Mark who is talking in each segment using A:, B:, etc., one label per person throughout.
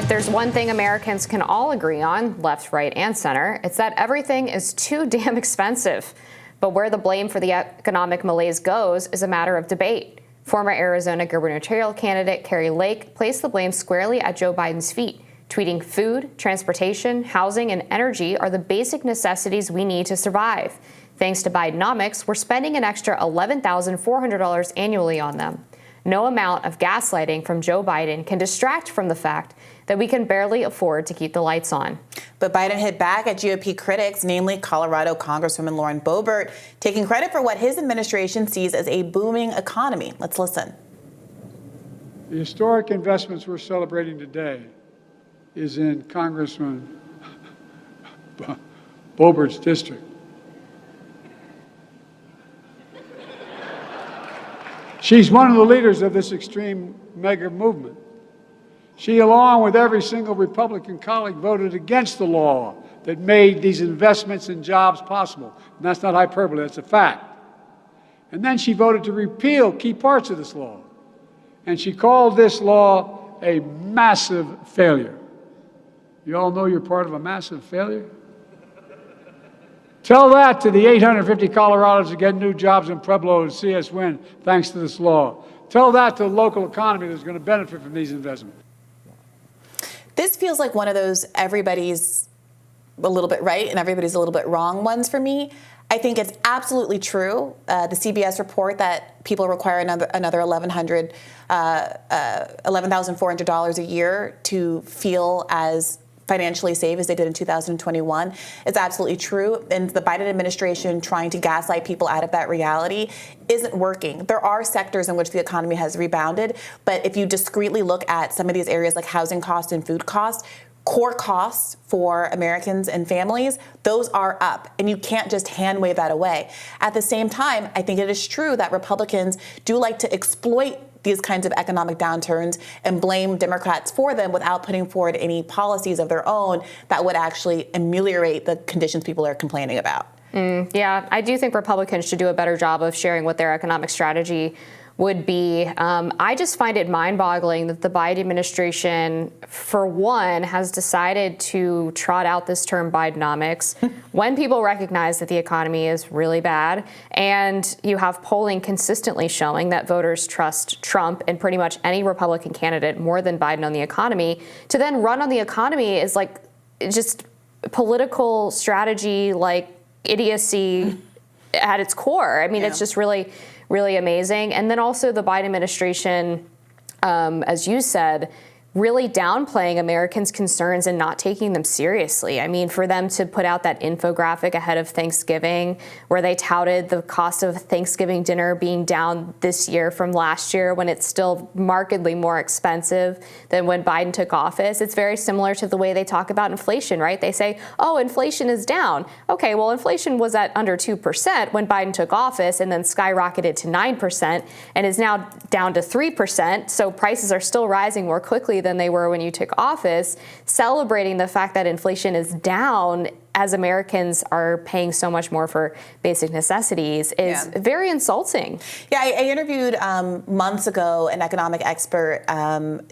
A: If there's one thing Americans can all agree on, left, right, and center, it's that everything is too damn expensive. But where the blame for the economic malaise goes is a matter of debate. Former Arizona gubernatorial candidate Kari Lake placed the blame squarely at Joe Biden's feet, tweeting, "Food, transportation, housing, and energy are the basic necessities we need to survive. Thanks to Bidenomics, we're spending an extra $11,400 annually on them." No amount of gaslighting from Joe Biden can distract from the fact that we can barely afford to keep the lights on.
B: But Biden hit back at GOP critics, namely Colorado Congresswoman Lauren Boebert, taking credit for what his administration sees as a booming economy. Let's listen.
C: The historic investments we're celebrating today is in Congressman Boebert's district. She's one of the leaders of this extreme mega movement. She, along with every single Republican colleague, voted against the law that made these investments in jobs possible. And that's not hyperbole, that's a fact. And then she voted to repeal key parts of this law. And she called this law a massive failure. You all know you're part of a massive failure? Tell that to the 850 Colorados that get new jobs in Pueblo and see us win thanks to this law. Tell that to the local economy that's going to benefit from these investments.
B: This feels like one of those everybody's a little bit right and everybody's a little bit wrong ones for me. I think it's absolutely true. The CBS report that people require another $11,400 a year to feel as financially safe as they did in 2021 is absolutely true. And the Biden administration trying to gaslight people out of that reality isn't working. There are sectors in which the economy has rebounded, but if you discreetly look at some of these areas like housing costs and food costs, core costs for Americans and families, those are up, and you can't just hand wave that away. At the same time, I think it is true that Republicans do like to exploit these kinds of economic downturns and blame Democrats for them without putting forward any policies of their own that would actually ameliorate the conditions people are complaining about.
A: Yeah, I do think Republicans should do a better job of sharing what their economic strategy would be. I just find it mind-boggling that the Biden administration, for one, has decided to trot out this term Bidenomics when people recognize that the economy is really bad, and you have polling consistently showing that voters trust Trump and pretty much any Republican candidate more than Biden on the economy. To then run on the economy is like just political strategy, like idiocy at its core. I mean, It's just really amazing. And then also the Biden administration, as you said, really downplaying Americans' concerns and not taking them seriously. I mean, for them to put out that infographic ahead of Thanksgiving where they touted the cost of Thanksgiving dinner being down this year from last year when it's still markedly more expensive than when Biden took office. It's very similar to the way they talk about inflation, right? They say, oh, inflation is down. Okay, well, inflation was at under 2% when Biden took office and then skyrocketed to 9% and is now down to 3%. So prices are still rising more quickly than they were when you took office. Celebrating the fact that inflation is down as Americans are paying so much more for basic necessities is very insulting.
B: Yeah, I interviewed months ago an economic expert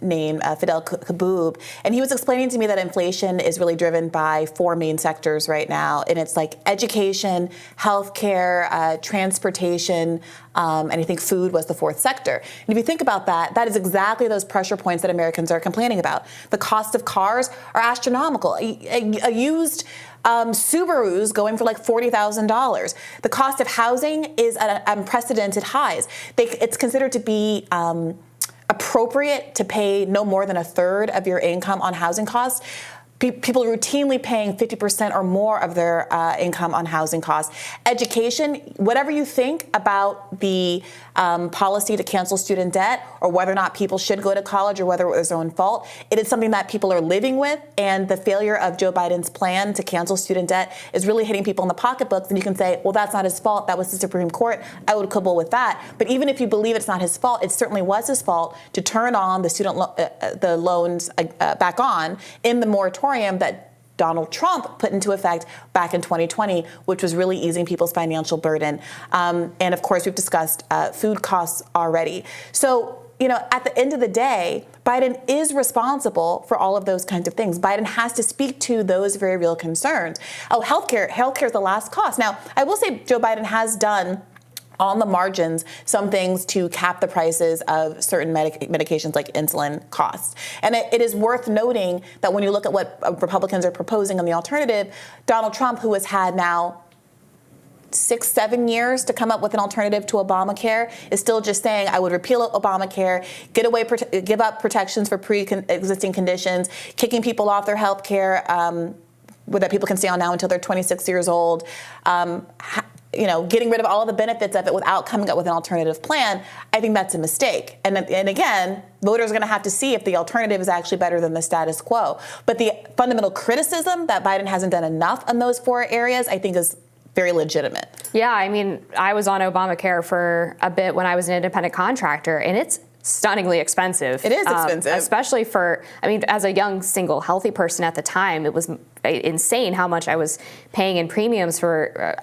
B: named Fidel Kaboub, and he was explaining to me that inflation is really driven by four main sectors right now, and it's like education, healthcare, transportation, and I think food was the fourth sector. And if you think about that, that is exactly those pressure points that Americans are complaining about. The cost of cars are astronomical. A used Subarus going for like $40,000. The cost of housing is at unprecedented highs. It's considered to be appropriate to pay no more than a third of your income on housing costs. People are routinely paying 50% or more of their income on housing costs. Education, whatever you think about the policy to cancel student debt or whether or not people should go to college or whether it was their own fault, it is something that people are living with, and the failure of Joe Biden's plan to cancel student debt is really hitting people in the pocketbooks, and you can say, well, that's not his fault, that was the Supreme Court. I would quibble with that. But even if you believe it's not his fault, it certainly was his fault to turn on the loans back on in the moratorium that Donald Trump put into effect back in 2020, which was really easing people's financial burden. And of course, we've discussed food costs already. So at the end of the day, Biden is responsible for all of those kinds of things. Biden has to speak to those very real concerns. Oh, healthcare is the last cost. Now, I will say Joe Biden has done on the margins some things to cap the prices of certain medications like insulin costs. And it is worth noting that when you look at what Republicans are proposing on the alternative, Donald Trump, who has had now 6-7 years to come up with an alternative to Obamacare, is still just saying, I would repeal Obamacare, give up protections for pre-existing conditions, kicking people off their health care that people can stay on now until they're 26 years old, getting rid of all of the benefits of it without coming up with an alternative plan. I think that's a mistake. And again, voters are going to have to see if the alternative is actually better than the status quo. But the fundamental criticism that Biden hasn't done enough on those 4 areas, I think, is very legitimate. Yeah,
A: I mean, I was on Obamacare for a bit when I was an independent contractor, and it's stunningly expensive.
B: It is expensive.
A: Especially as a young, single, healthy person at the time, it was insane how much I was paying in premiums for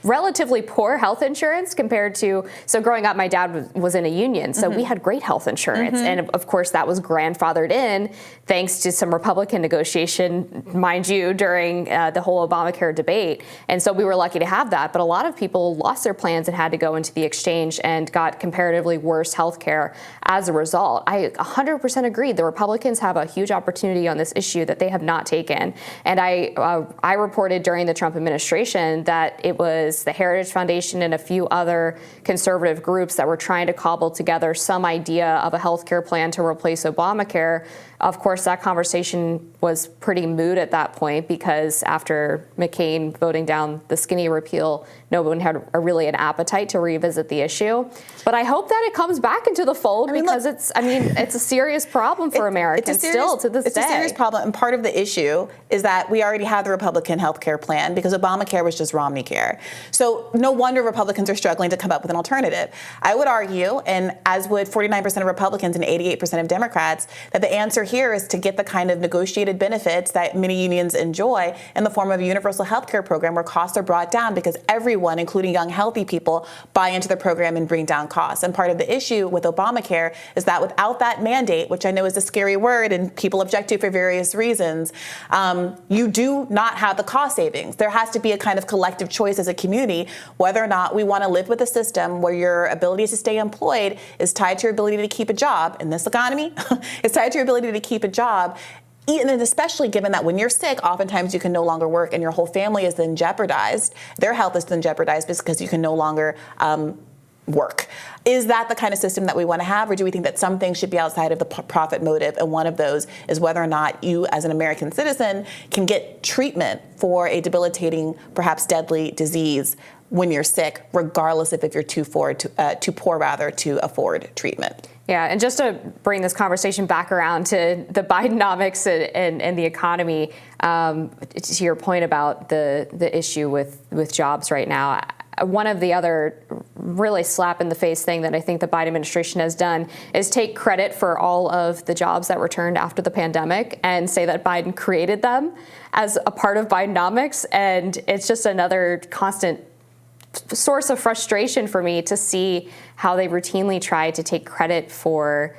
A: relatively poor health insurance compared to, so growing up, my dad was in a union, so we had great health insurance. And of course, that was grandfathered in thanks to some Republican negotiation, mind you, during the whole Obamacare debate. And so we were lucky to have that. But a lot of people lost their plans and had to go into the exchange and got comparatively worse health care as a result. I 100% agree. The Republicans have a huge opportunity on this issue that they have not taken. And I reported during the Trump administration that it was the Heritage Foundation and a few other conservative groups that were trying to cobble together some idea of a health care plan to replace Obamacare. Of course, that conversation was pretty moot at that point because after McCain voting down the skinny repeal, no one had really an appetite to revisit the issue. But I hope that it comes back into the fold because it's a serious problem for Americans still to this day.
B: It's a serious problem, and part of the issue is that we already have the Republican health care plan because Obamacare was just Romney care. So no wonder Republicans are struggling to come up with an alternative. I would argue, and as would 49% of Republicans and 88% of Democrats, that the answer here is to get the kind of negotiated benefits that many unions enjoy in the form of a universal health care program where costs are brought down because everyone, including young, healthy people, buy into the program and bring down costs. And part of the issue with Obamacare is that without that mandate, which I know is a scary word and people object to for various reasons, you do not have the cost savings. There has to be a kind of collective choice as a community whether or not we want to live with a system where your ability to stay employed is tied to your ability to keep a job in this economy. It's tied to your ability to keep a job. And especially given that when you're sick, oftentimes you can no longer work and your whole family is then jeopardized. Their health is then jeopardized because you can no longer work. Is that the kind of system that we want to have, or do we think that some things should be outside of the profit motive? And one of those is whether or not you, as an American citizen, can get treatment for a debilitating, perhaps deadly disease when you're sick, regardless if you're too poor to afford treatment.
A: Yeah, and just to bring this conversation back around to the Bidenomics and the economy, to your point about the issue with jobs right now, one of the other really slap in the face thing that I think the Biden administration has done is take credit for all of the jobs that returned after the pandemic and say that Biden created them as a part of Bidenomics. And it's just another constant source of frustration for me to see how they routinely try to take credit for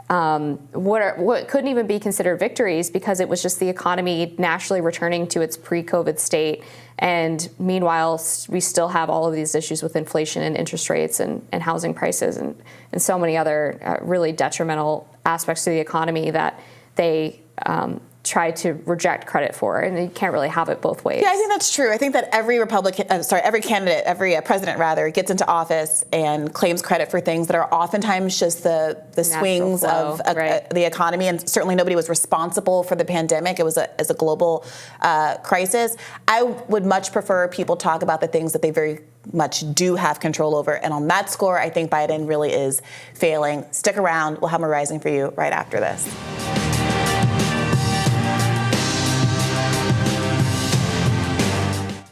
A: what couldn't even be considered victories because it was just the economy naturally returning to its pre-COVID state. And meanwhile, we still have all of these issues with inflation and interest rates and housing prices and so many other really detrimental aspects to the economy that they try to reject credit for, and you can't really have it both ways.
B: Yeah, I think that's true. I think that every president rather, gets into office and claims credit for things that are oftentimes just the swings
A: flow,
B: of
A: right.
B: The economy, and certainly nobody was responsible for the pandemic. It was a global crisis. I would much prefer people talk about the things that they very much do have control over, and on that score, I think Biden really is failing. Stick around. We'll have more Rising for you right after this.